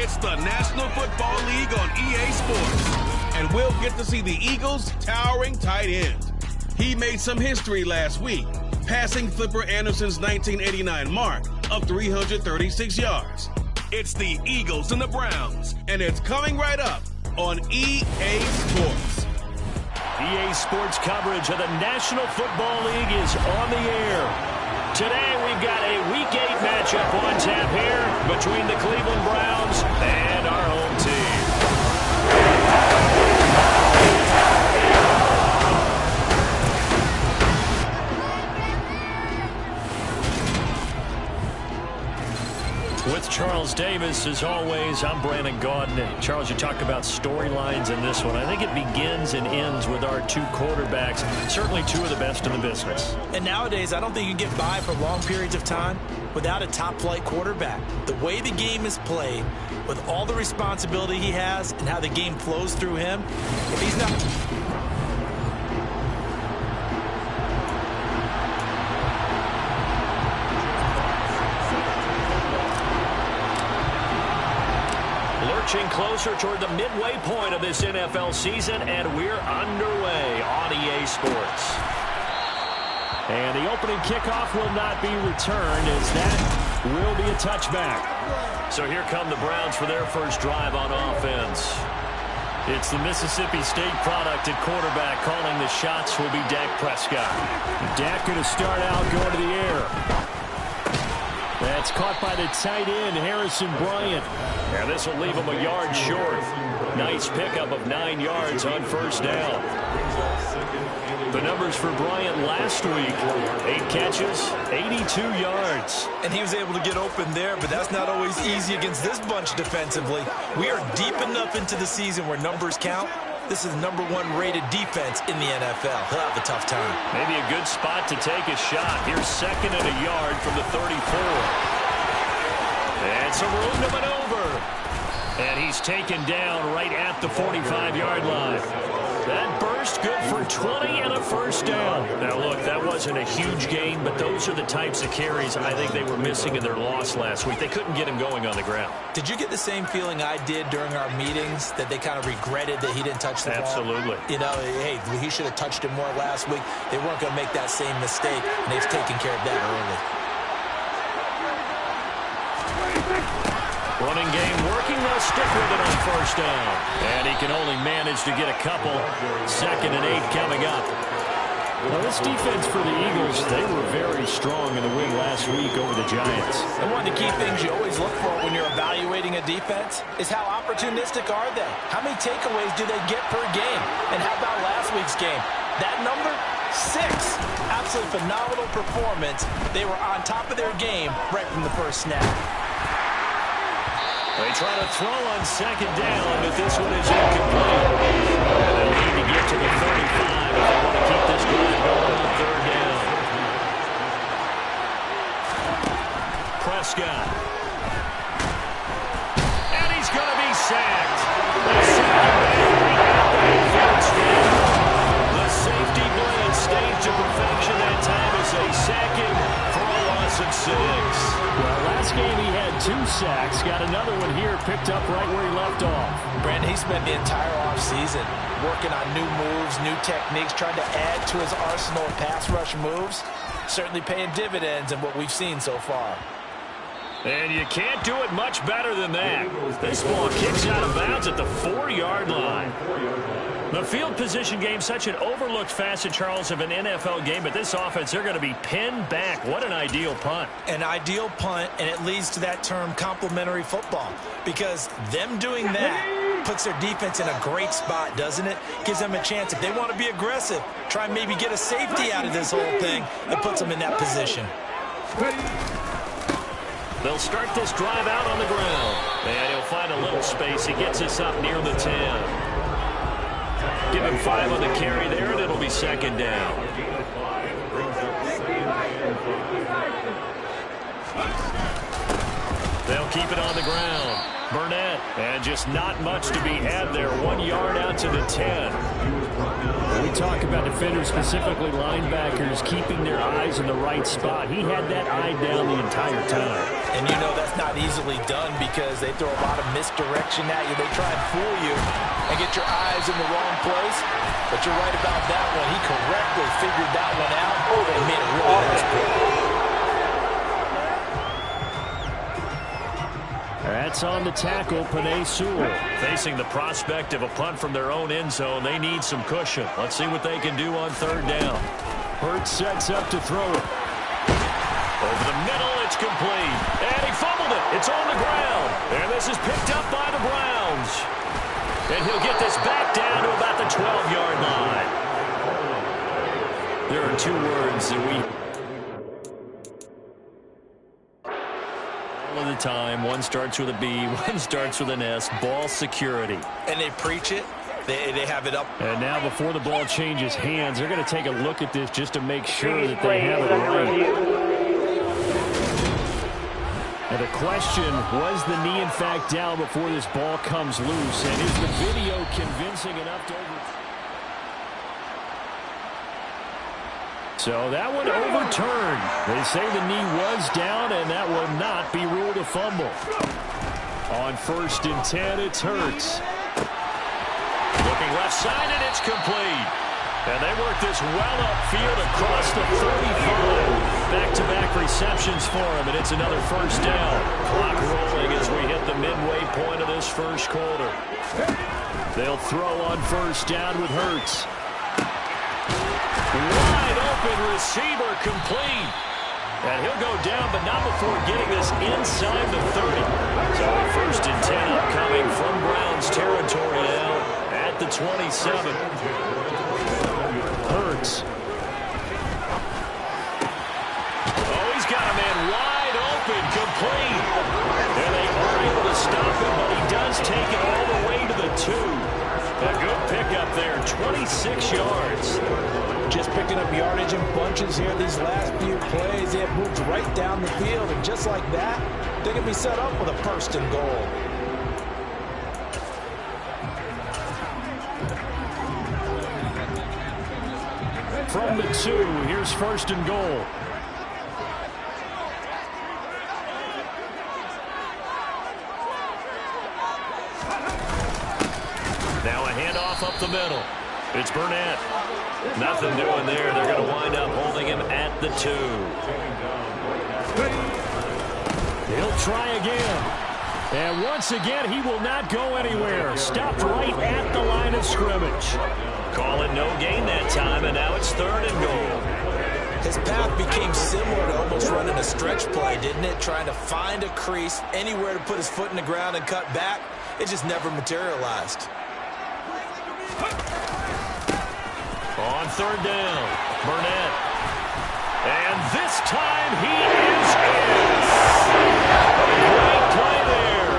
It's the National Football League on EA Sports. And we'll get to see the Eagles' towering tight end. He made some history last week, passing Flipper Anderson's 1989 mark of 336 yards. It's the Eagles and the Browns, and it's coming right up on EA Sports. EA Sports coverage of the National Football League is on the air. Today we've got a Week 8 matchup on tap here between the Cleveland Browns and our home team. With Charles Davis, as always, I'm Brandon Gaudin. Charles, you talk about storylines in this one. I think it begins and ends with our two quarterbacks, certainly two of the best in the business. And nowadays, I don't think you can get by for long periods of time without a top-flight quarterback. The way the game is played, with all the responsibility he has and how the game flows through him, if he's not... Closer toward the midway point of this NFL season, and we're underway on EA Sports. And the opening kickoff will not be returned, as that will be a touchback. So here come the Browns for their first drive on offense. It's the Mississippi State product at quarterback. Calling the shots will be Dak Prescott. Dak going to start out going to the air. That's caught by the tight end, Harrison Bryant. And this will leave him a yard short. Nice pickup of 9 yards on first down. The numbers for Bryant last week: 8 catches, 82 yards. And he was able to get open there, but that's not always easy against this bunch defensively. We are deep enough into the season where numbers count. This is the #1 rated defense in the NFL. He'll have a tough time. Maybe a good spot to take a shot. Here's second and a yard from the 34. And some room to maneuver. And he's taken down right at the 45-yard line. That burst good for 20 and a first down. Now, look, that wasn't a huge gain, but those are the types of carries I think they were missing in their loss last week. They couldn't get him going on the ground. Did you get the same feeling I did during our meetings, that they kind of regretted that he didn't touch the ball? Absolutely. You know, hey, he should have touched it more last week. They weren't going to make that same mistake, and they've taken care of that early. Running game working. They'll stick with it on first down. And he can only manage to get a couple. 2nd and 8 coming up. Well, this defense for the Eagles, they were very strong in the win last week over the Giants. And one of the key things you always look for when you're evaluating a defense is how opportunistic are they? How many takeaways do they get per game? And how about last week's game? That number? 6. Absolutely phenomenal performance. They were on top of their game right from the first snap. They try to throw on second down, but this one is incomplete. And they need to get to the 35 if they want to keep this drive going on third down. Prescott. And he's going to be sacked. The safety blitz staged to perfection that time as they sack him for a loss of 6. Well, last game he had 2 sacks. Got another one here, picked up right where he left off. Brandon, he spent the entire offseason working on new moves, new techniques, trying to add to his arsenal of pass rush moves. Certainly paying dividends in what we've seen so far. And you can't do it much better than that. This ball kicks out of bounds at the 4-yard line. The field position game, such an overlooked facet, Charles, of an NFL game. But this offense, they're going to be pinned back. What an ideal punt. An ideal punt, and it leads to that term complementary football. Because them doing that puts their defense in a great spot, doesn't it? Gives them a chance. If they want to be aggressive, try and maybe get a safety out of this whole thing, it puts them in that position. They'll start this drive out on the ground. And he'll find a little space. He gets us up near the 10. Give him 5 on the carry there, and it'll be second down. They'll keep it on the ground. Burnett, and just not much to be had there. 1 yard out to the 10. We talk about defenders, specifically linebackers, keeping their eyes in the right spot. He had that eye down the entire time. And you know that's not easily done because they throw a lot of misdirection at you. They try and fool you and get your eyes in the wrong place. But you're right about that one. He correctly figured that one out and made a really nice play. That's on the tackle, Penei Sewell. Facing the prospect of a punt from their own end zone, they need some cushion. Let's see what they can do on third down. Hurts sets up to throw it. Over the middle, it's complete. And he fumbled it. It's on the ground. And this is picked up by the Browns. And he'll get this back down to about the 12-yard line. There are 2 words that we... all of the time. One starts with a B, one starts with an S. Ball security. And they preach it. They have it up. And now before the ball changes hands, they're going to take a look at this just to make sure that they have it right. And the question, was the knee in fact down before this ball comes loose? And is the video convincing enough to overturn? So that one overturned. They say the knee was down, and that will not be ruled a fumble. On 1st and 10, it's Hurts. Looking left side, and it's complete. And they work this well upfield across the 35. Back-to-back receptions for him, and it's another first down. Clock rolling as we hit the midway point of this first quarter. They'll throw on 1st down with Hurts. Wide open receiver complete. And he'll go down, but not before getting this inside the 30. So 1st and 10 upcoming from Browns territory now at the 27. Hurts. Oh, he's got a man wide open, complete. And they are able to stop him, but he does take it all the way to the 2. A good pickup there, 26 yards. Just picking up yardage in bunches here these last few plays. They have moved right down the field, and just like that, they can be set up with a 1st and goal. From the 2, here's 1st and goal. Now a handoff up the middle. It's Burnett. Nothing doing there. They're going to wind up holding him at the 2. He'll try again. And once again, he will not go anywhere. Stopped right at the line of scrimmage. Call it no gain that time, and now it's 3rd and goal. His path became similar to almost running a stretch play, didn't it? Trying to find a crease, anywhere to put his foot in the ground and cut back. It just never materialized. On 3rd down, Burnett. And this time he is in. Great play there.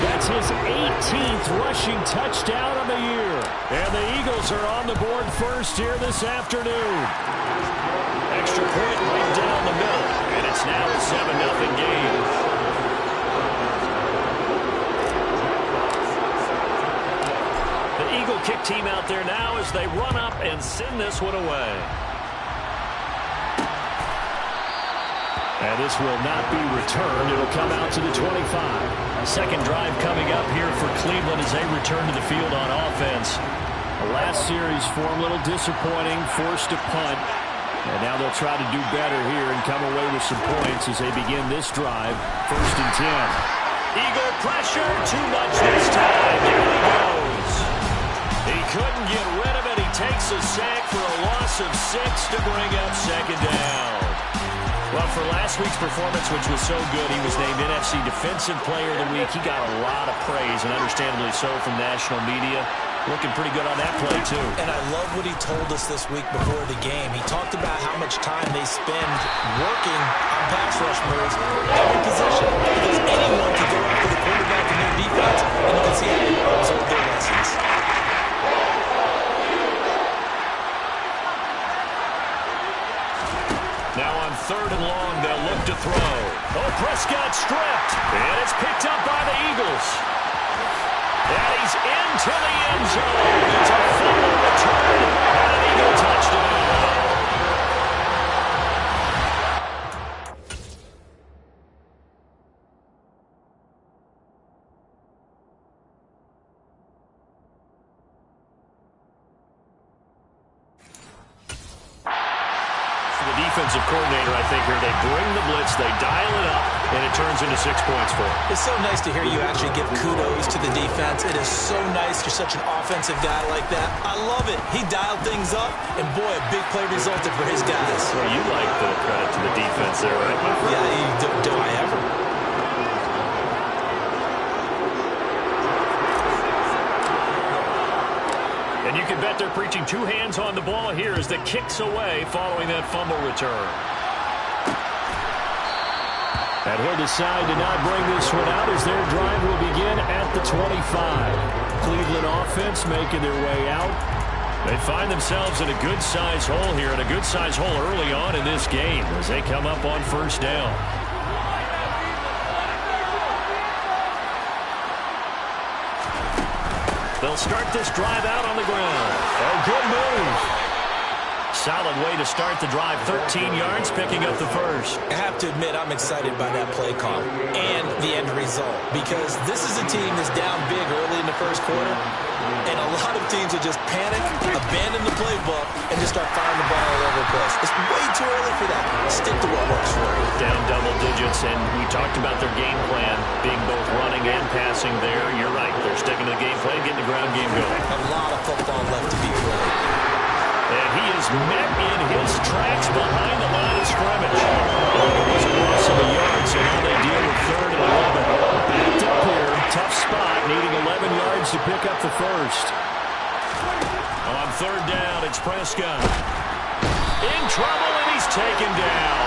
That's his 18th rushing touchdown of the year. And the Eagles are on the board first here this afternoon. Extra point right down the middle. And it's now a 7-0 game. Eagle kick team out there now as they run up and send this one away. And this will not be returned. It'll come out to the 25. Second drive coming up here for Cleveland as they return to the field on offense. The last series for them, a little disappointing, forced to punt. And now they'll try to do better here and come away with some points as they begin this drive. 1st and 10. Eagle pressure, too much this time. Here he goes. He couldn't get rid of it. He takes a sack for a loss of 6 to bring up 2nd down. Well, for last week's performance, which was so good, he was named NFC Defensive Player of the Week. He got a lot of praise, and understandably so, from national media. Looking pretty good on that play, too. And I love what he told us this week before the game. He talked about how much time they spend working on pass rush moves, every position, because anyone can go after the quarterback in their defense, and you can see how he rolls over their lessons. Now on 3rd and long, they'll look to throw. Oh, Prescott stripped, and it's picked up by the Eagles. And he's into the end zone. It's a fumble return and an Eagle touchdown. Defensive coordinator, I think, here. They bring the blitz, they dial it up, and it turns into 6 points for him. It's so nice to hear you actually give kudos to the defense. It is so nice you're such an offensive guy like that. I love it. He dialed things up, and boy, a big play resulted for his guys. Well, you like the credit to the defense there, right, my friend? Yeah, do I ever? And you can bet they're preaching two hands on the ball here as the kick's away following that fumble return. And he'll decide to not bring this one out as their drive will begin at the 25. Cleveland offense making their way out. They find themselves in a good-sized hole here, and a good-sized hole early on in this game as they come up on first down. They'll start this drive out on the ground. Oh, good move. Solid way to start the drive. 13 yards, picking up the first. I have to admit, I'm excited by that play call and the end result, because this is a team that's down big early in the first quarter, and a lot of teams will just panic, abandon the playbook, and just start firing the ball all over the place. It's way too early for that. Stick to what works for you. Down double digits, and we talked about their game plan being both running and passing there. You're right. They're sticking to the game plan, getting the ground game going. A lot of football left to be played. And he is met in his tracks behind the line of scrimmage. It was a loss of a yard, so now they deal with 3rd and 11. Backed up here, tough spot, needing 11 yards to pick up the first. On 3rd down, it's Prescott. In trouble, and he's taken down.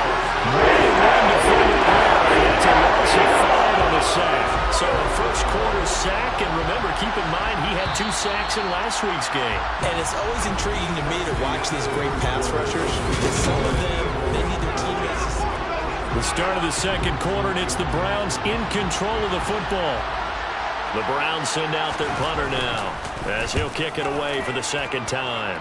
One defender there. That's a loss of 5 on the sack. So a first quarter sack, and remember, keep in mind, he had 2 sacks in last week's game. And it's always intriguing to me to watch these great pass rushers, because some of them, they need their teammates. The start of the second quarter, and it's the Browns in control of the football. The Browns send out their punter now, as he'll kick it away for the second time.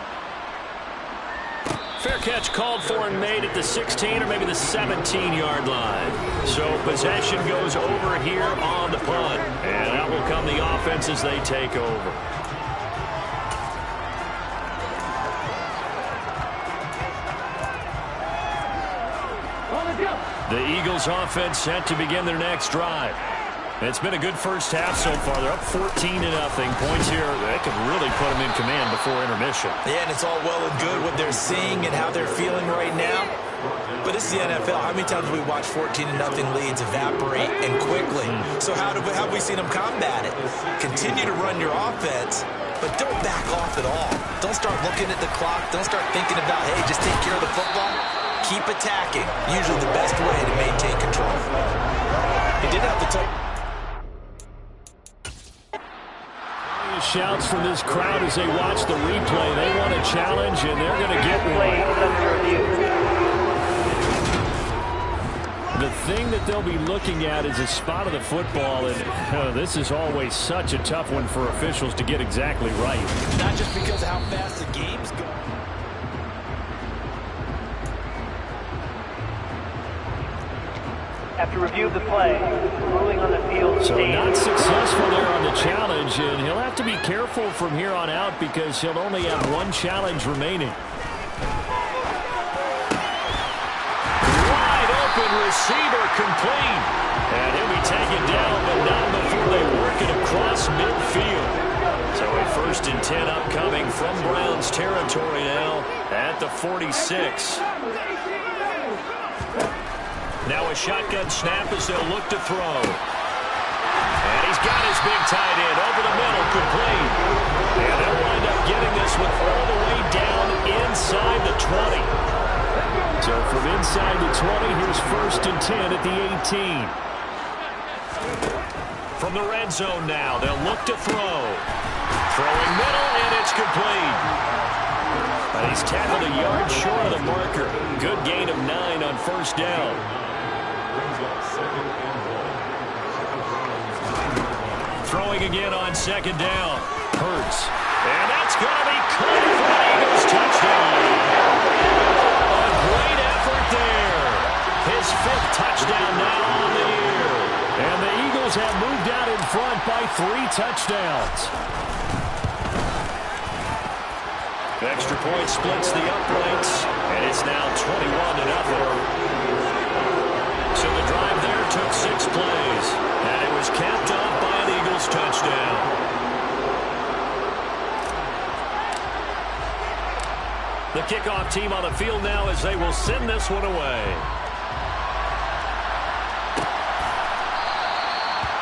Fair catch called for and made at the 16 or maybe the 17-yard line. So possession goes over here on the punt. And out will come the offense as they take over. The Eagles offense set to begin their next drive. It's been a good first half so far. They're up 14-0. Points here, they could really put them in command before intermission. Yeah, and it's all well and good what they're seeing and how they're feeling right now. But this is the NFL. How many times have we watched 14-0 leads evaporate and quickly? So how have we seen them combat it? Continue to run your offense, but don't back off at all. Don't start looking at the clock. Don't start thinking about, hey, just take care of the football. Keep attacking. Usually the best way to maintain control. He did have the touch. Shouts from this crowd as they watch the replay. They want a challenge, and they're going to get one. The thing that they'll be looking at is a spot of the football, and this is always such a tough one for officials to get exactly right. Not just because of how fast the game's going. After review of the play, ruling on the field. So not successful there on the challenge, and he'll have to be careful from here on out because he'll only have one challenge remaining. Wide open receiver complete. And he'll be taken down, but not before they work it across midfield. So a 1st and 10 upcoming from Browns territory now at the 46. Now a shotgun snap as they'll look to throw. And he's got his big tight end over the middle, complete. And they'll wind up getting this one all the way down inside the 20. So from inside the 20, here's 1st and 10 at the 18. From the red zone now, they'll look to throw. Throwing middle, and it's complete. And he's tackled a yard short of the marker. Good gain of 9 on 1st down. Throwing again on second down. Hurts. And that's going to be caught for an Eagles touchdown. A great effort there. His 5th touchdown now on the year. And the Eagles have moved out in front by 3 touchdowns. Extra point splits the uprights, and it's now 21-0. So the drive there took 6 plays, and it was capped off by an Eagles touchdown. The kickoff team on the field now as they will send this one away.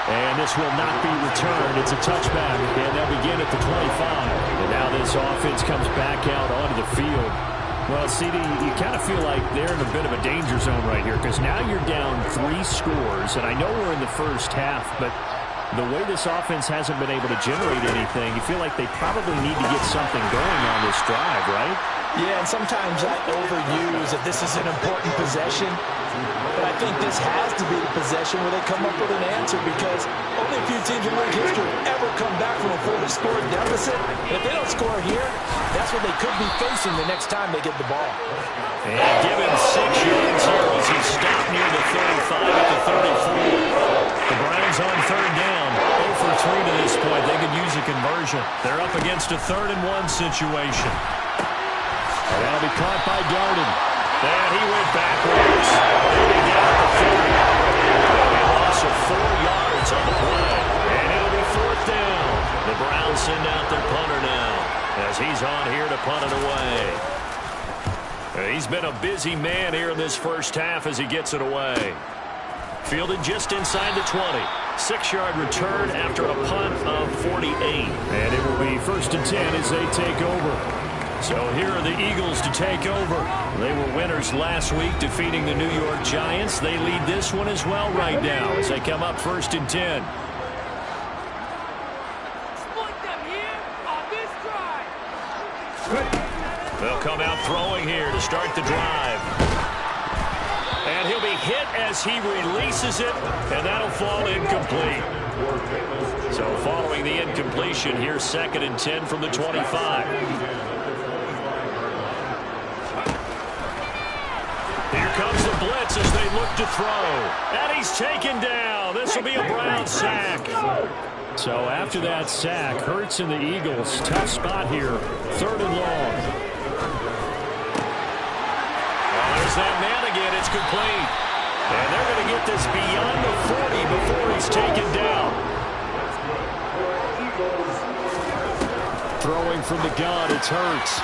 And this will not be returned. It's a touchback, and they'll begin at the 25. And now this offense comes back out onto the field. Well, CD, you kind of feel like they're in a bit of a danger zone right here because now you're down 3 scores, and I know we're in the first half, but the way this offense hasn't been able to generate anything, you feel like they probably need to get something going on this drive, right? Yeah, and sometimes I overuse that this is an important possession. But I think this has to be the possession where they come up with an answer because only a few teams in league history ever come back from a 40-score deficit. And if they don't score here, that's what they could be facing the next time they get the ball. And give him 6 yards here as he stopped near the 35 at the 34. The Browns on third down. 0 for 3 to this point. They could use a conversion. They're up against a 3rd and 1 situation. And that'll be caught by Darden. And he went backwards. They'll be down at the 40. A loss of 4 yards on the play. And it'll be 4th down. The Browns send out their punter now as he's on here to punt it away. He's been a busy man here in this first half as he gets it away. Fielded just inside the 20. 6-yard return after a punt of 48. And it will be 1st and 10 as they take over. So here are the Eagles to take over. They were winners last week, defeating the New York Giants. They lead this one as well right now as they come up 1st and 10. They'll come out throwing here to start the drive. And he'll be hit as he releases it, and that'll fall incomplete. So following the incompletion, here's 2nd and 10 from the 25. Here comes the blitz as they look to throw. And he's taken down. This will be a Brown sack. So after that sack, Hurts and the Eagles, tough spot here. 3rd and long. Well, there's that man again. It's complete. And they're going to get this beyond the 40 before he's taken down. Throwing from the gun, it's Hurts.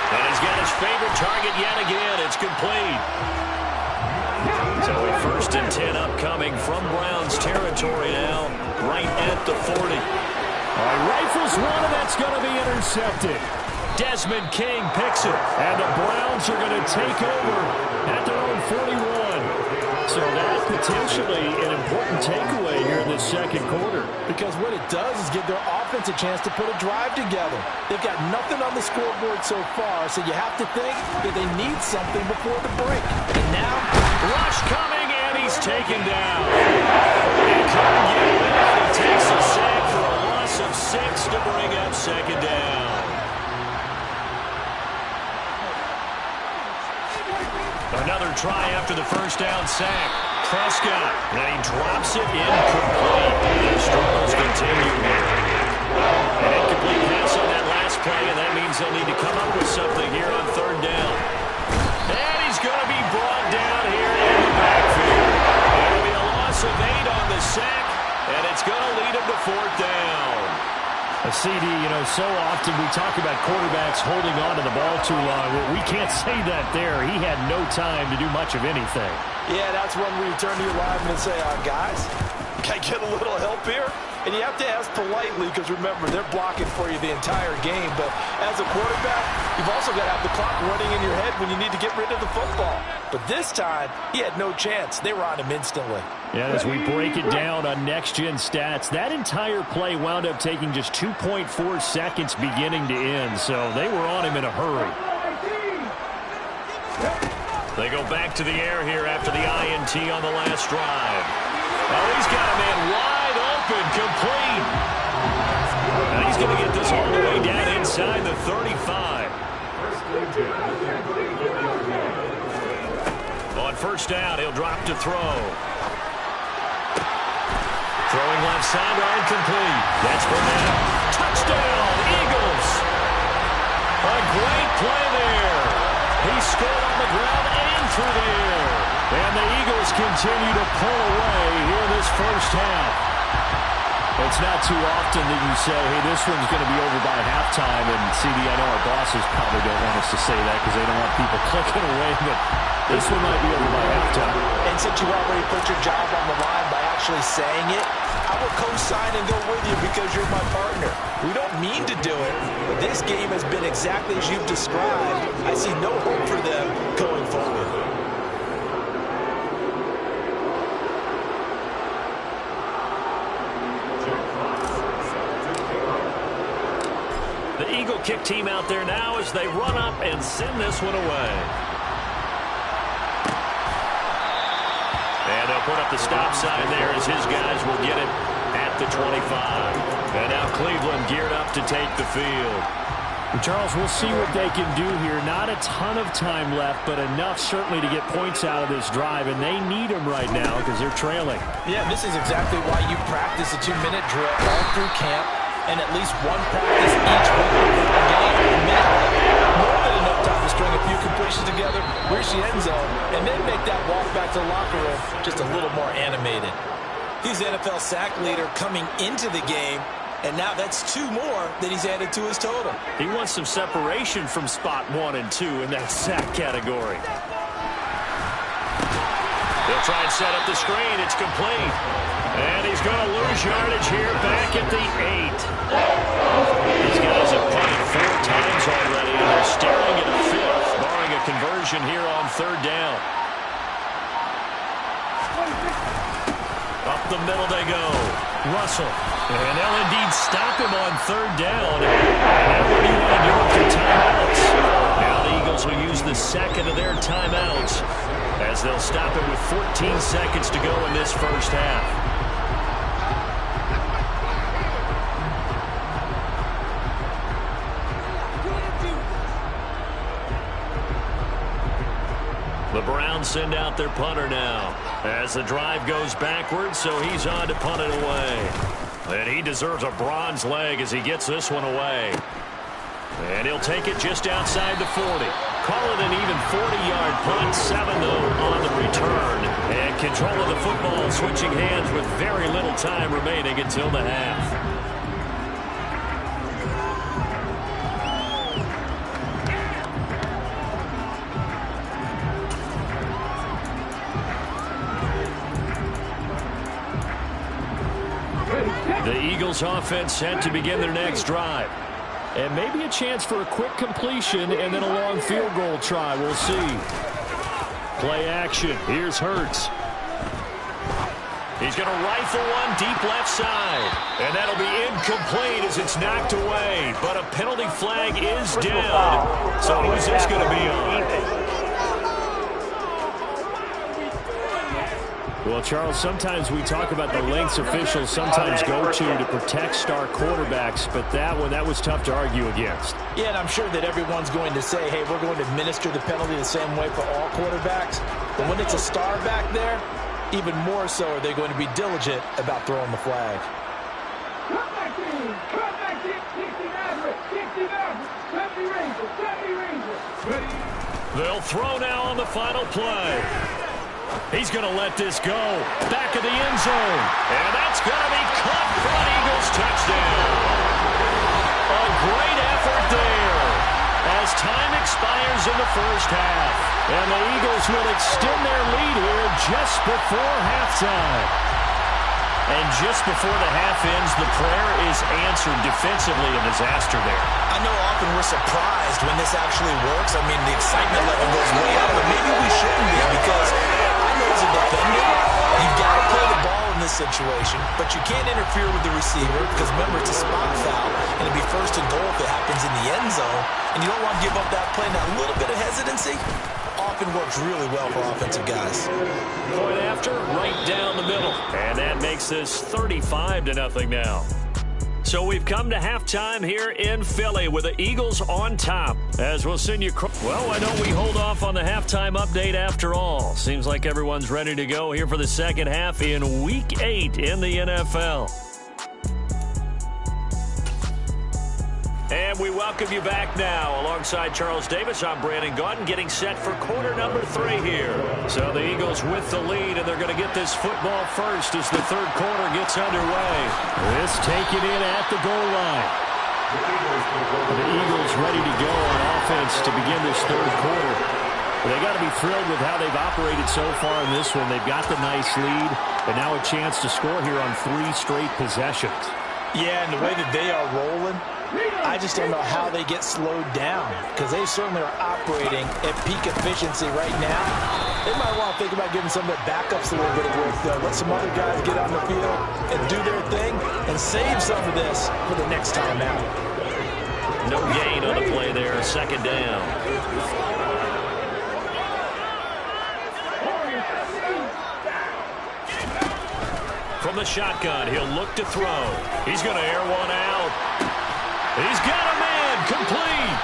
And he's got his favorite target yet again. It's complete. So a 1st and 10 upcoming from Browns territory now, right at the 40. Rifles one, and that's going to be intercepted. Desmond King picks it, and the Browns are going to take over at their own 41. So that potentially an important takeaway here in this 2nd quarter. Because what it does is give their offense a chance to put a drive together. They've got nothing on the scoreboard so far, so you have to think that they need something before the break. And now, rush coming, and he's taken down. He couldn't get it out. He takes a sack for a loss of 6 to bring up 2nd down. Another try after the 1st down sack. Prescott, and he drops it incomplete. The struggles continue here. An incomplete pass on that last play, and that means they'll need to come up with something here on 3rd down. And he's going to be brought down here in the backfield. It'll be a loss of 8 on the sack, and it's going to lead him to 4th down. A CD, you know, so often we talk about quarterbacks holding on to the ball too long. Well, we can't say that there. He had no time to do much of anything. yeah, that's when we turn to your lineman and say, guys, can I get a little help here? And you have to ask politely because, remember, they're blocking for you the entire game. But as a quarterback, you've also got to have the clock running in your head when you need to get rid of the football. But this time, he had no chance. They were on him instantly. Yeah, as we break it down on next-gen stats, that entire play wound up taking just 2.4 seconds beginning to end. So they were on him in a hurry. They go back to the air here after the INT on the last drive. Oh, he's got a man wide open. open, complete. And he's going to get this all the way down inside the 35. On first down, he'll drop to throw. Throwing left sideline, complete. That's Burnett. Touchdown, Eagles. A great play there. He scored on the ground and through the air. And the Eagles continue to pull away here in this first half. It's not too often that you say, hey, this one's going to be over by halftime. And CD, I know our bosses probably don't want us to say that because they don't want people clicking away. But this one might be over by halftime. And since you already put your job on the line by actually saying it, I will co-sign and go with you because you're my partner. We don't mean to do it, but this game has been exactly as you've described. I see no hope for them going forward. The Eagle kick team out there now as they run up and send this one away. And they'll put up the stop sign there as his guys will get it at the 25. And now Cleveland geared up to take the field. Charles, we'll see what they can do here. Not a ton of time left, but enough certainly to get points out of this drive, and they need them right now because they're trailing. Yeah, this is exactly why you practice a 2-minute drill all through camp and at least one practice each week before the game. More than enough time to string a few completions together, reach the end zone, and then make that walk back to the locker room just a little more animated. He's NFL sack leader coming into the game, and now that's 2 more that he's added to his total. He wants some separation from spot 1 and 2 in that sack category. They'll try and set up the screen. It's complete. And he's going to lose yardage here back at the 8. These guys have punted 4 times already, and they're staring at a 5th, barring a conversion here on 3rd down. Up the middle they go. Russell. And they'll indeed stop him on 3rd down. And now what do you want to do with your timeouts? Now the Eagles will use the second of their timeouts as they'll stop it with 14 seconds to go in this first half. The Browns send out their punter now as the drive goes backwards, so he's on to punt it away. And he deserves a bronze leg as he gets this one away. And he'll take it just outside the 40. Call it an even 40-yard punt, 7 though on the return. And control of the football switching hands with very little time remaining until the half. The Eagles offense set to begin their next drive. And maybe a chance for a quick completion and then a long field goal try. We'll see. Play action. Here's Hurts. He's going to rifle one deep left side. And that'll be incomplete as it's knocked away. But a penalty flag is down. So who's this going to be on? Well, Charles, sometimes we talk about the lengths officials sometimes go to protect star quarterbacks, but that one, that was tough to argue against. Yeah, and I'm sure that everyone's going to say, hey, we're going to administer the penalty the same way for all quarterbacks. But when it's a star back there, even more so are they going to be diligent about throwing the flag. They'll throw now on the final play. He's going to let this go. Back of the end zone. And that's going to be caught for an Eagles touchdown. A great effort there as time expires in the first half. And the Eagles will extend their lead here just before halftime. And just before the half ends, the prayer is answered defensively. A disaster there. I know often we're surprised when this actually works. I mean, the excitement level goes way up, but maybe we shouldn't be because I know as a defender, you've got to play the ball in this situation, but you can't interfere with the receiver because, remember, it's a spot foul, and it'd be 1st and goal if it happens in the end zone, and you don't want to give up that play. Now, a little bit of hesitancy often works really well for offensive guys. Point after, right down the middle. And that makes this 35-0 now. So we've come to halftime here in Philly with the Eagles on top. As we'll send you... Well, why don't we hold off on the halftime update after all? Seems like everyone's ready to go here for the second half in Week 8 in the NFL. And we welcome you back now. Alongside Charles Davis, I'm Brandon Gaudin, getting set for quarter number 3 here. So the Eagles with the lead, and they're going to get this football first as the third quarter gets underway. This taken in at the goal line. The Eagles ready to go on offense to begin this third quarter. They got to be thrilled with how they've operated so far in this one. They've got the nice lead, and now a chance to score here on 3 straight possessions. Yeah, and the way that they are rolling, I just don't know how they get slowed down, because they certainly are operating at peak efficiency right now. They might want to think about giving some of their backups a little bit of work, though. Let some other guys get on the field and do their thing and save some of this for the next time out. No gain on the play there, second down. From the shotgun, he'll look to throw. He's going to air one out. He's got a man, complete.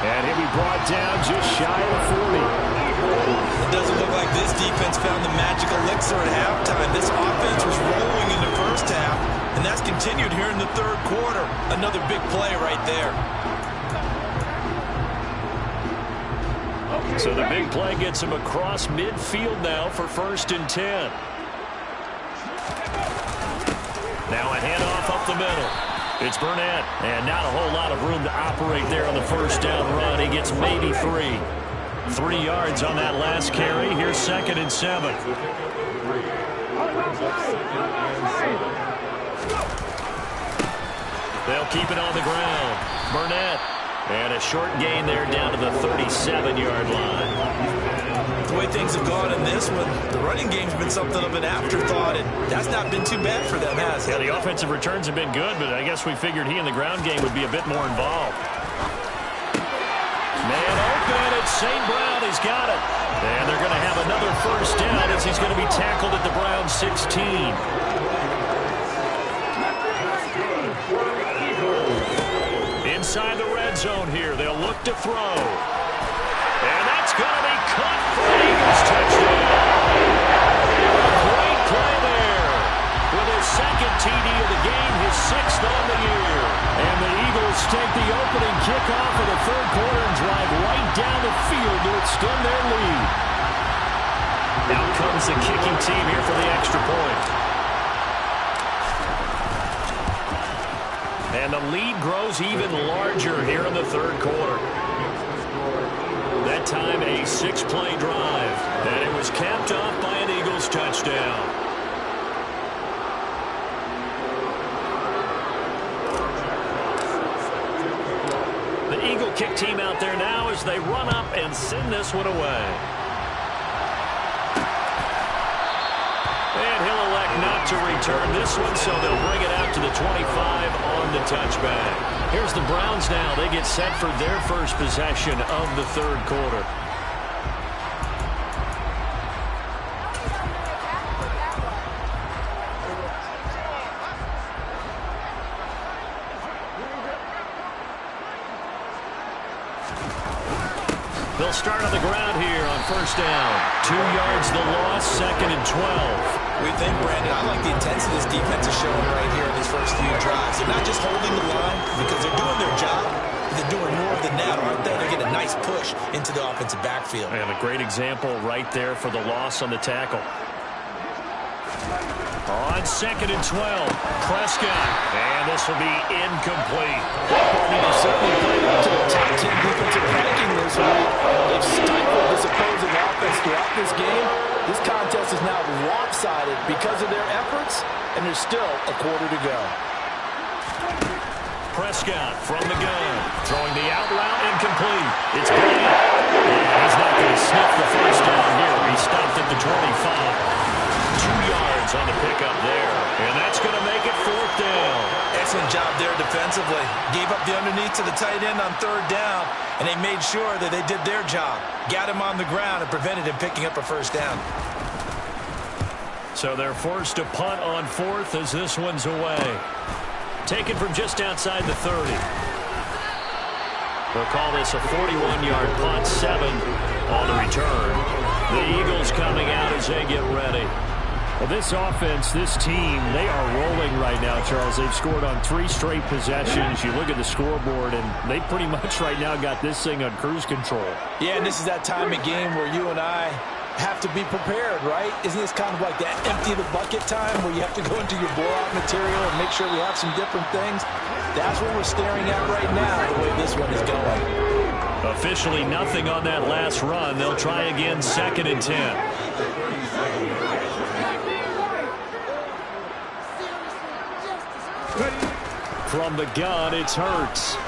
And he'll be brought down just shy of 40. It doesn't look like this defense found the magic elixir at halftime. This offense was rolling in the first half, and that's continued here in the third quarter. Another big play right there. So the big play gets him across midfield now for 1st and 10. Now a handoff up the middle. It's Burnett, and not a whole lot of room to operate there on the first down run. He gets maybe 3. 3 yards on that last carry. Here's 2nd and 7. They'll keep it on the ground. Burnett, and a short gain there down to the 37-yard line. The way things have gone in this one, the running game's been something of an afterthought, and that's not been too bad for them, has it? Yeah, the offensive returns have been good, but I guess we figured he in the ground game would be a bit more involved. Man open, it's St. Brown. He's got it. And they're going to have another first down as he's going to be tackled at the Browns 16. Inside the red zone here, they'll look to throw. And that's going to be caught for an Eagles touchdown. Great play there. With his 2nd TD of the game, his 6th on the year. And the Eagles take the opening kickoff of the third quarter and drive right down the field to extend their lead. Out comes the kicking team here for the extra point. And the lead grows even larger here in the third quarter. That time a 6-play drive. And it was capped off by an Eagles touchdown. The Eagle kick team out there now as they run up and send this one away. And he'll elect not to return this one, so they'll bring it out to the 25 on the touchback. Here's the Browns now. They get set for their first possession of the third quarter. They'll start on the ground here on first down. 2 yards the loss, 2nd and 12. We think, Brandon, I like the intensity this defense is showing right here in these first few drives. They're not just holding the line because they're doing their job, but they're doing more than that, aren't they? They're getting a nice push into the offensive backfield. And a great example right there for the loss on the tackle. On 2nd and 12, Prescott. And this will be incomplete. They've certainly played up to the top 10 defensive ranking this week. They've stifled this opposing offense throughout this game. This contest is now lopsided because of their efforts, and there's still a quarter to go. Prescott from the gun, throwing the out route incomplete. It's Bryant. And he's not going to sniff the first down here. He stopped at the 25. 2 yards on the pickup there. And that's going to make it 4th down. Excellent job there defensively. Gave up the underneath to the tight end on 3rd down, and they made sure that they did their job. Got him on the ground and prevented him picking up a first down. So they're forced to punt on fourth as this one's away. Taken from just outside the 30. They'll call this a 41-yard punt, 7 on the return. The Eagles coming out as they get ready. Well, this offense, this team, they are rolling right now, Charles. They've scored on 3 straight possessions. You look at the scoreboard, and they pretty much right now got this thing on cruise control. Yeah, and this is that time of game where you and I have to be prepared, right? Isn't this kind of like that empty the bucket time where you have to go into your blowout material and make sure we have some different things? That's what we're staring at right now, the way this one is going. Officially nothing on that last run. They'll try again, 2nd and 10. From the gun, it's Hurts.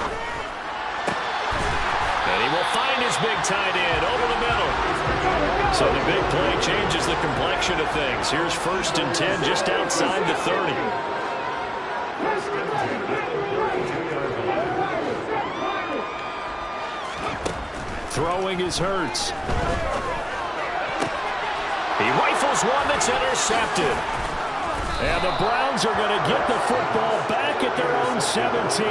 And he will find his big tight end over the middle. So the big play changes the complexion of things. Here's 1st and 10 just outside the 30. Throwing is Hurts. He rifles one that's intercepted. And the Browns are going to get the football back at their own 17.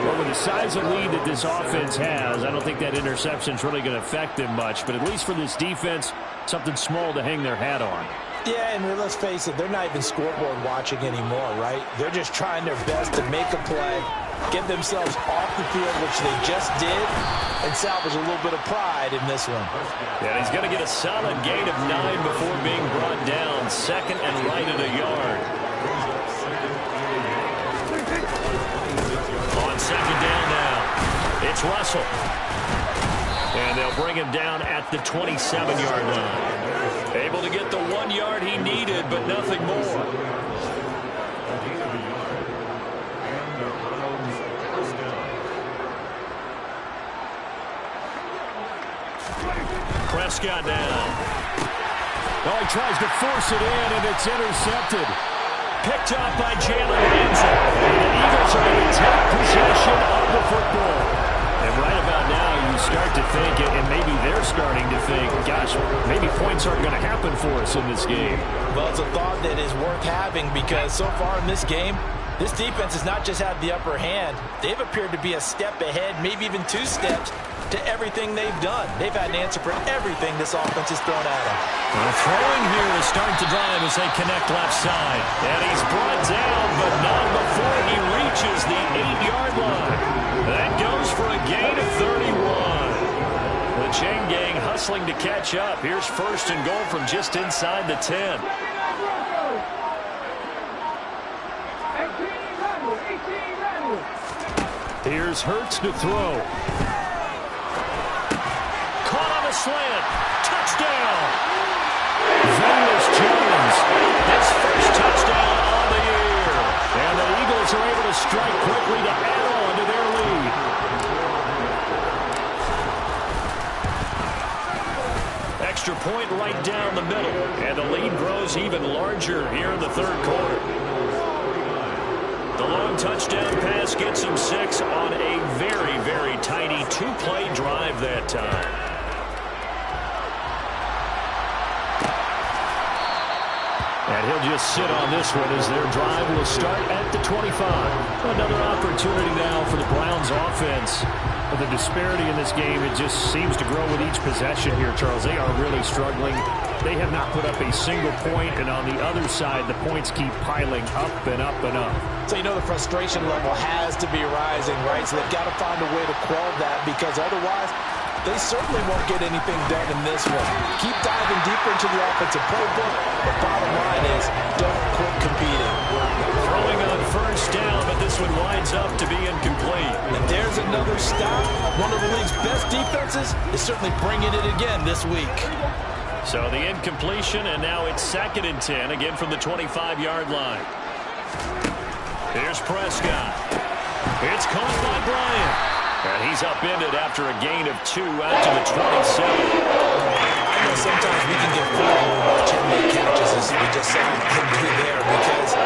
Well, with the size of lead that this offense has, I don't think that interception is really going to affect them much. But at least for this defense, something small to hang their hat on. Yeah, and let's face it, they're not even scoreboard watching anymore, right? They're just trying their best to make a play, get themselves off the field, which they just did, and salvage a little bit of pride in this one. Yeah, he's going to get a solid gain of 9 before being brought down. 2nd and right at a yard. On 2nd down now, it's Russell. And they'll bring him down at the 27-yard line. Able to get the 1 yard he needed, but nothing more. Prescott down. Oh, he tries to force it in, and it's intercepted. Picked up by Jalen Ramsey. And the Eagles are going to take possession of the football. And right about now, you start to think, and maybe they're starting to think, gosh, maybe points aren't going to happen for us in this game. Well, it's a thought that is worth having because so far in this game, this defense has not just had the upper hand. They've appeared to be a step ahead, maybe even 2 steps to everything they've done. They've had an answer for everything this offense has thrown at them. Well, throwing here to start the drive as they connect left side. And he's brought down, but not before he reaches the 8-yard line. That goes for a gain of 31. The chain gang hustling to catch up. Here's 1st and goal from just inside the 10. Here's Hurts to throw. Caught on a slant. Touchdown. Velus Jones. His first touchdown on the year. And the Eagles are able to strike quickly to add on to their lead. Extra point right down the middle. And the lead grows even larger here in the 3rd quarter. The long touchdown pass gets him 6 on a very, very tiny 2-play drive that time. And he'll just sit on this one as their drive will start at the 25. Another opportunity now for the Browns offense. But the disparity in this game, it just seems to grow with each possession here, Charles. They are really struggling. They have not put up a single point, and on the other side, the points keep piling up and up and up. So you know the frustration level has to be rising, right? So they've got to find a way to quell that because otherwise they certainly won't get anything done in this one. Keep diving deeper into the offensive playbook. The bottom line is don't quit competing. Throwing on 1st down, but this one winds up to be incomplete. And there's another stop. One of the league's best defenses is certainly bringing it again this week. So the incompletion, and now it's 2nd and 10, again from the 25-yard line. Here's Prescott. It's caught by Bryant. And he's upended after a gain of 2 out to the 27. I know sometimes we can get fooled when watching make catches as we just saw him do there because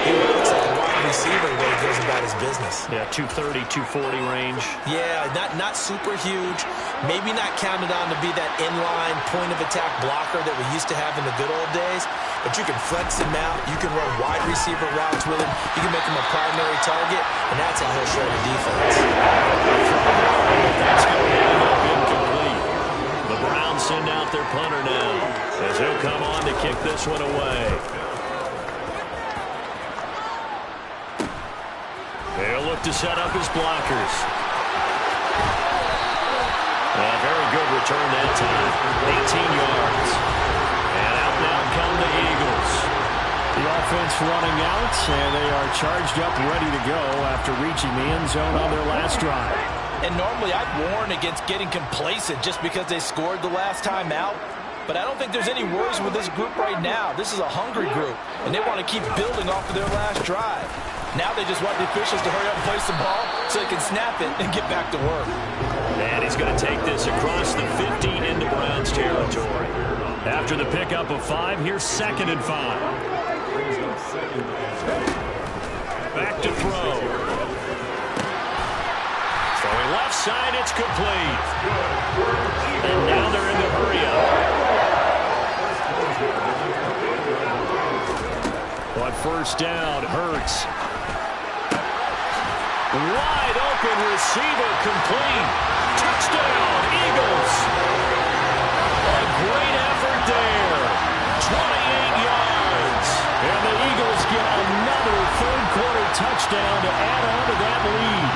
he looks like a wide receiver the way he goes about his his business. Yeah, 230, 240 range. Yeah, not super huge. Maybe not counted on to be that inline point-of-attack blocker that we used to have in the good old days. But you can flex him out. You can run wide receiver routes with him. You can make him a primary target, and that's how he'll show the defense. That's going to end up incomplete. The Browns send out their punter now, as he'll come on to kick this one away. They'll look to set up his blockers. A very good return that time. 18 yards. And out now come the Eagles. The offense running out, and they are charged up, ready to go after reaching the end zone on their last drive. And normally I'd warn against getting complacent just because they scored the last time out. But I don't think there's any worries with this group right now. This is a hungry group, and they want to keep building off of their last drive. Now they just want the officials to hurry up and place the ball so they can snap it and get back to work. And he's going to take this across the 50 into Browns territory. After the pickup of 5, here's 2nd and 5. Back to throw. Throwing left side, it's complete. And now they're in the hurry-up. On first down, Hurts. Wide open receiver, complete. Touchdown, Eagles. A great effort there. 28 yards. And the Eagles get another third-quarter touchdown to add on to that lead.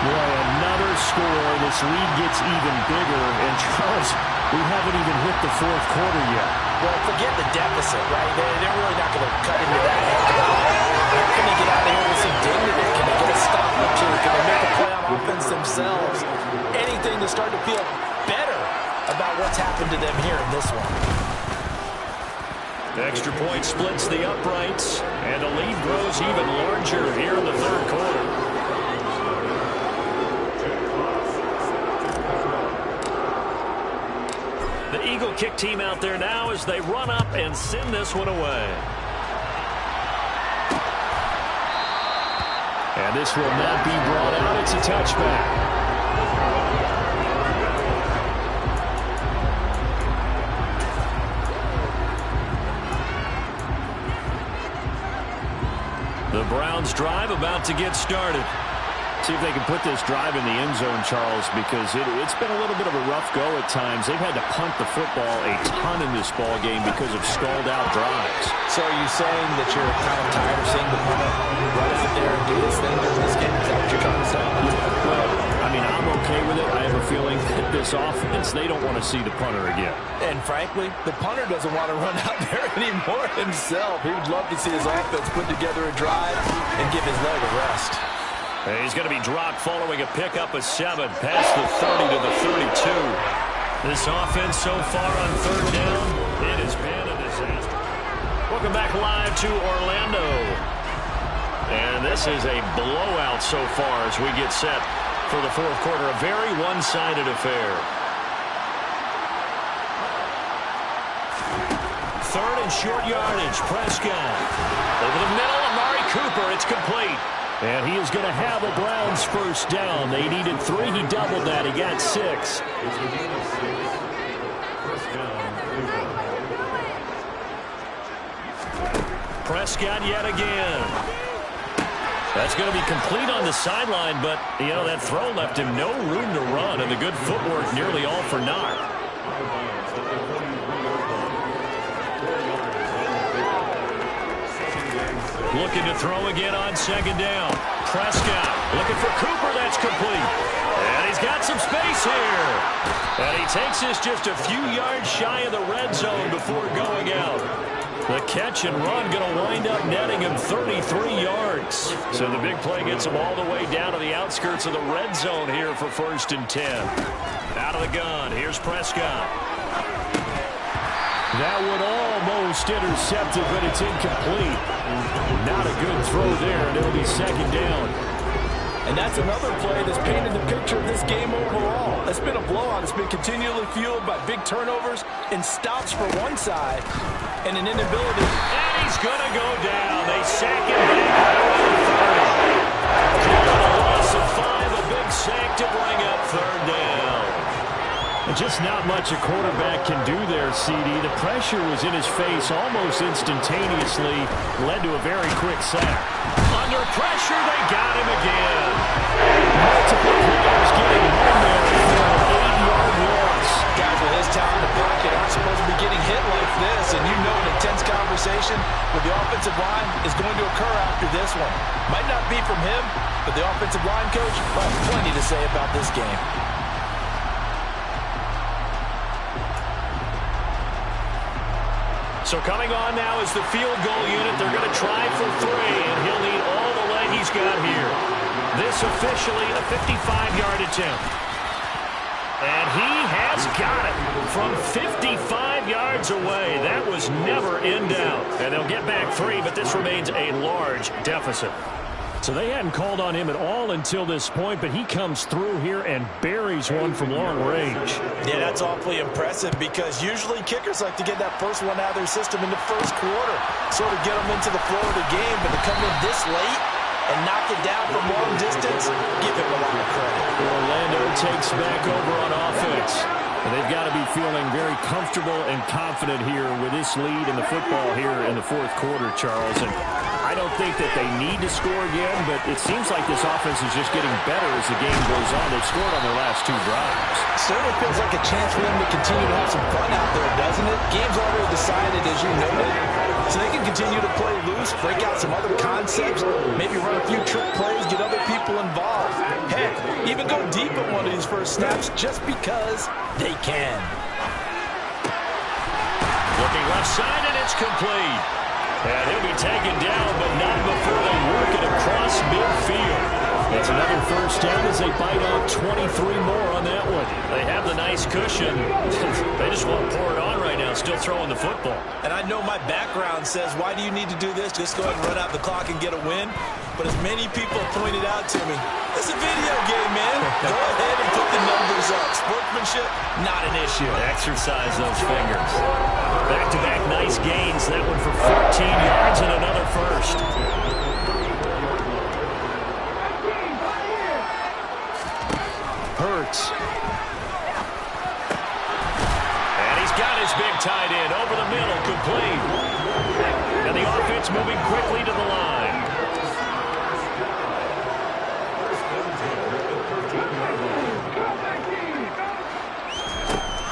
Boy, another score. This lead gets even bigger. And Charles, we haven't even hit the fourth quarter yet. Well, forget the deficit, right? They're really not going to cut into that. How can they get out of here with some dignity? Can they get a stop or two? Can they make a play on offense themselves? Anything to start to feel better about what's happened to them here in this one. Extra point splits the uprights, and the lead grows even larger here in the third quarter. The Eagle kick team out there now as they run up and send this one away. And this will not be brought out. It's a touchback. The Browns drive about to get started. See if they can put this drive in the end zone, Charles, because it's been a little bit of a rough go at times. They've had to punt the football a ton in this ball game because of stalled-out drives. So are you saying that you're kind of tired of seeing the punter run out there and do this thing during this game? Is that what you're trying to say? Well, I mean, I'm okay with it. I have a feeling that this offense, they don't want to see the punter again. And frankly, the punter doesn't want to run out there anymore himself. He would love to see his offense put together a drive and give his leg a rest. He's going to be dropped following a pickup of 7 past the 30 to the 32. This offense so far on third down, it has been a disaster. Welcome back live to Orlando. And this is a blowout so far as we get set for the fourth quarter. A very one-sided affair. Third and short yardage. Prescott. Over the middle, Amari Cooper. It's complete. And he is going to have a Browns first down. They needed 3. He doubled that. He got 6. Prescott yet again. That's going to be complete on the sideline, but, you know, that throw left him no room to run, and the good footwork nearly all for naught. Looking to throw again on second down. Prescott looking for Cooper. That's complete. And he's got some space here. And he takes this just a few yards shy of the red zone before going out. The catch and run going to wind up netting him 33 yards. So the big play gets him all the way down to the outskirts of the red zone here for 1st and 10. Out of the gun. Here's Prescott. That one almost intercepted, but it's incomplete. Not a good throw there, and it'll be second down. And that's another play that's painted the picture of this game overall. It's been a blowout. It's been continually fueled by big turnovers and stops for one side and an inability. And he's going to go down. They sack him back around the 30. Calling a loss of 5, a big sack to bring up third down. Just not much a quarterback can do there, CD. The pressure was in his face almost instantaneously, led to a very quick sack. Under pressure, they got him again. Multiple players getting home there for an 8-yard loss. Guys with his talent in the pocket aren't supposed to be getting hit like this, and you know an intense conversation with the offensive line is going to occur after this one. Might not be from him, but the offensive line coach will have plenty to say about this game. So coming on now is the field goal unit. They're going to try for 3, and he'll need all the leg he's got here. This officially a 55-yard attempt. And he has got it from 55 yards away. That was never in doubt. And they'll get back 3, but this remains a large deficit. So they hadn't called on him at all until this point, but he comes through here and buries one from long range. Yeah, that's awfully impressive because usually kickers like to get that first one out of their system in the first quarter, sort of get them into the flow of the game, but to come in this late and knock it down from long distance, give him a lot of credit. Orlando takes back over on offense. And they've got to be feeling very comfortable and confident here with this lead in the football here in the fourth quarter, Charles. And I don't think that they need to score again, but it seems like this offense is just getting better as the game goes on. They've scored on their last 2 drives. Certainly feels like a chance for them to continue to have some fun out there, doesn't it? Game's already decided, as you noted, so they can continue to play loose, break out some other concepts, maybe run a few trick plays, get other people involved. Heck, even go deep at one of these first snaps just because they can. Looking left side, and it's complete. And he'll be taken down, but not before they work it across midfield. It's another first down as they bite off 23 more on that one. They have the nice cushion. They just won't pour it on right now, still throwing the football. And I know my background says, why do you need to do this? Just go ahead and run out the clock and get a win. But as many people have pointed out to me, it's a video game, man. Go ahead and put the numbers up. Sportsmanship, not an issue. Exercise those fingers. Back-to-back nice gains. That one for 14 yards and another first. Hurts. And he's got his big tight end over the middle, complete. And the offense moving quickly to the line.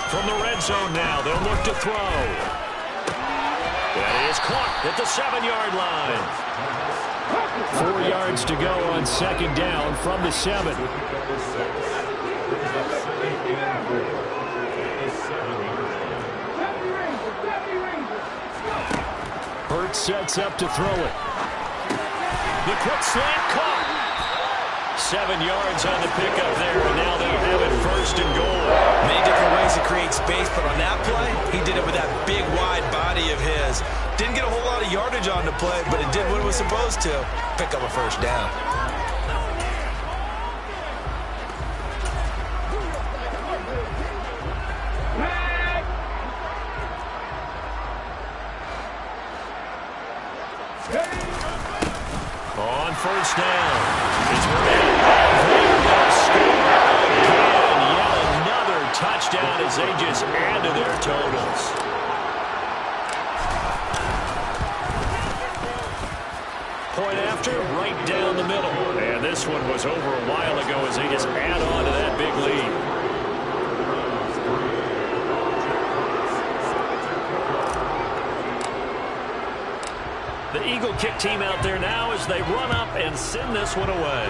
From the red zone now, they'll look to throw. That is caught at the 7-yard line. 4 yards to go on second down from the 7. Hurts sets up to throw it. The quick slant caught. 7 yards on the pickup there, and now they have it first and goal. Many different ways to create space, but on that play, he did it with that big, wide body of his. Didn't get a whole lot of yardage on the play, but it did what it was supposed to. Pick up a first down. On first down, it's Madden. They'll score again. Yet another touchdown as they just add to their totals. Point after, right down the middle. And this one was over a while ago as they just add on to that big lead. The Eagle kick team out there now as they run up and send this one away.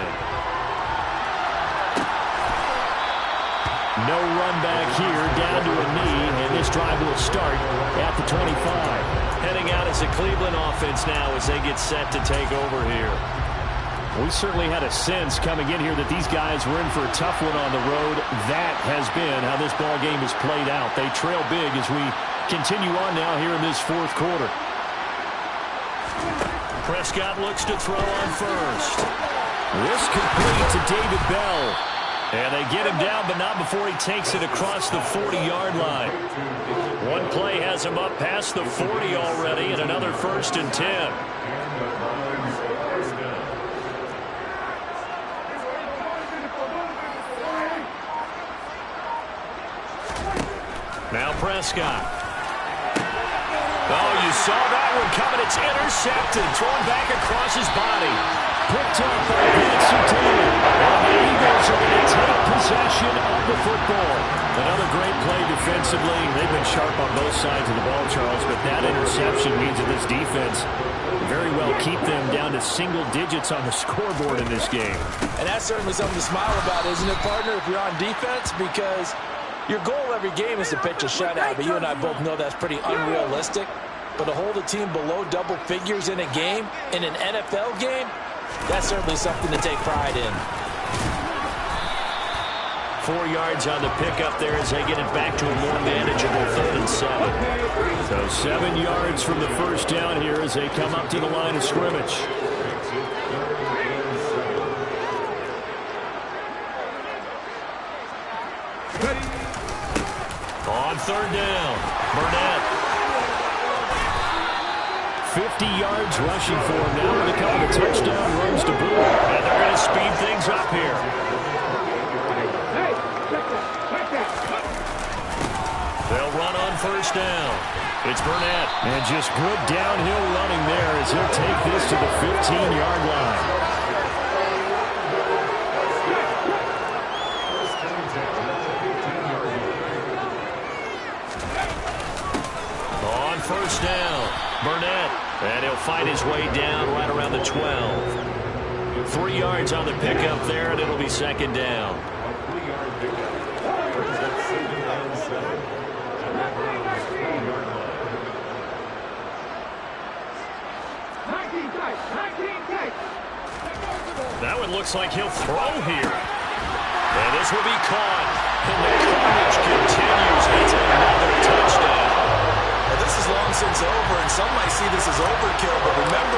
No run back here, down to a knee, and this drive will start at the 25. Heading out as a Cleveland offense now as they get set to take over here. We certainly had a sense coming in here that these guys were in for a tough one on the road. That has been how this ball game has played out. They trail big as we continue on now here in this fourth quarter. Prescott looks to throw on first. This complete to David Bell. And they get him down, but not before he takes it across the 40-yard line. One play has him up past the 40 already, and another 1st and 10. Now Prescott. Oh, you saw that one coming. It's intercepted. Thrown back across his body. Picked up by Patsy Taylor. And the Eagles are going to take possession of the football. Another great play defensively. They've been sharp on both sides of the ball, Charles, but that interception means that this defense very well keep them down to single digits on the scoreboard in this game. And that's certainly something to smile about, isn't it, partner, if you're on defense? Because your goal every game is to pitch a shutout, but you and I both know that's pretty unrealistic. But to hold a team below double figures in a game, in an NFL game, that's certainly something to take pride in. 4 yards on the pickup there as they get it back to a more manageable 3rd and 7. So 7 yards from the first down here as they come up to the line of scrimmage. On 3rd down, Burnett. 50 yards rushing for him now with a couple of touchdown runs to boot. And they're going to speed things up here. They'll run on 1st down. It's Burnett. And just good downhill running there as he'll take this to the 15-yard line. On 1st down, Burnett. And he'll fight his way down right around the 12. 3 yards on the pickup there, and it'll be 2nd down. That one looks like he'll throw here. And this will be caught. And the carnage continues. It's another touchdown. Well, this is long since over, and some might see this as overkill, but remember,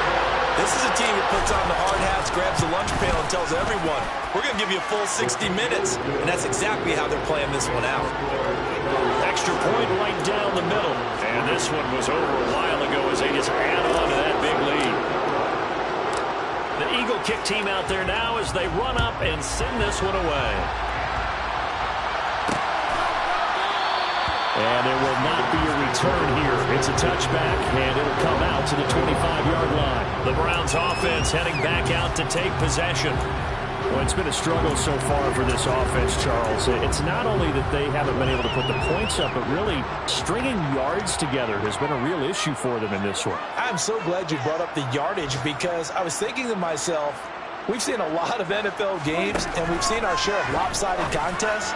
this is a team that puts on the hard hats, grabs the lunch pail, and tells everyone, we're going to give you a full 60 minutes. And that's exactly how they're playing this one out. Extra point right down the middle. And this one was over a while ago as they just add on to that big lead. The Eagle kick team out there now as they run up and send this one away. And there will not be a return here. It's a touchback, and it'll come out to the 25-yard line. The Browns offense heading back out to take possession. Well, it's been a struggle so far for this offense, Charles. It's not only that they haven't been able to put the points up, but really stringing yards together has been a real issue for them in this one. I'm so glad you brought up the yardage because I was thinking to myself, we've seen a lot of NFL games and we've seen our share of lopsided contests,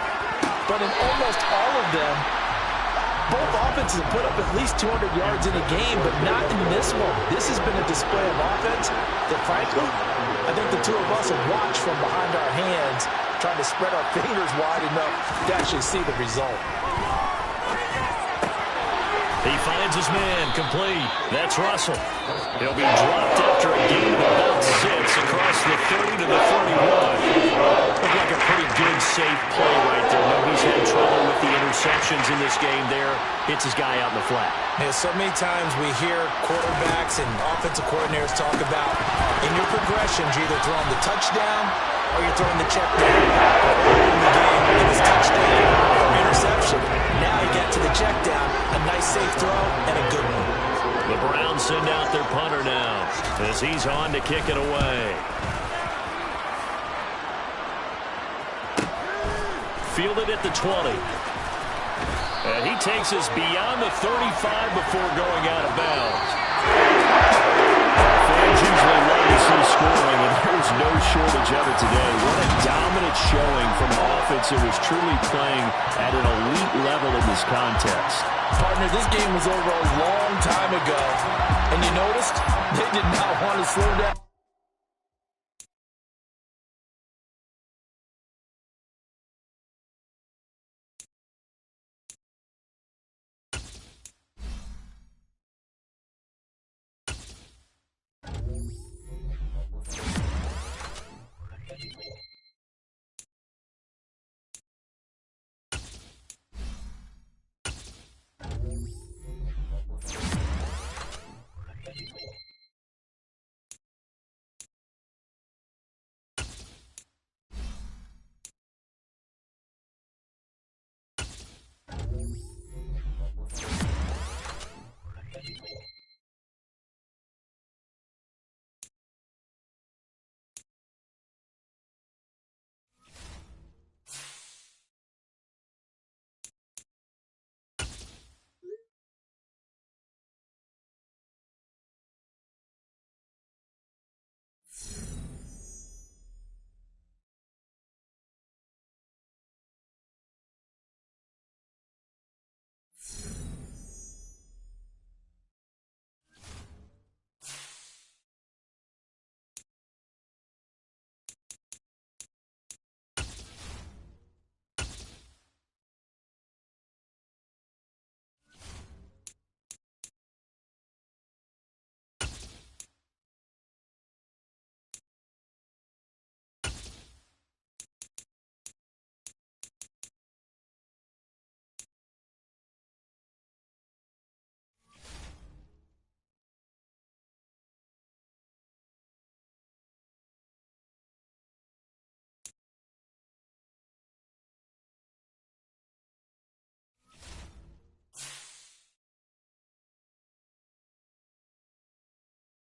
but in almost all of them, both offenses have put up at least 200 yards in a game, but not in this one. This has been a display of offense that, frankly, I think the two of us have watched from behind our hands, trying to spread our fingers wide enough to actually see the result. He finds his man, complete. That's Russell. He'll be dropped after a gain of about 6 across the 30 to the 31. Looked like a pretty good, safe play right there. No, he's had trouble with the interceptions in this game there. Hits his guy out in the flat. Yeah, so many times we hear quarterbacks and offensive coordinators talk about in your progressions, you're either throwing the touchdown or you're throwing the check down. In the game, it was touchdown or interception. Now you get to the check down, a nice safe throw, and a good one. The Browns send out their punter now as he's on to kick it away. Fielded at the 20. And he takes us beyond the 35 before going out of bounds. Fans usually love to see scoring, and there's no shortage of it today. What a dominant showing from an offense that was truly playing at an elite level in this contest. Partner, this game was over a long time ago, and you noticed they did not want to slow down.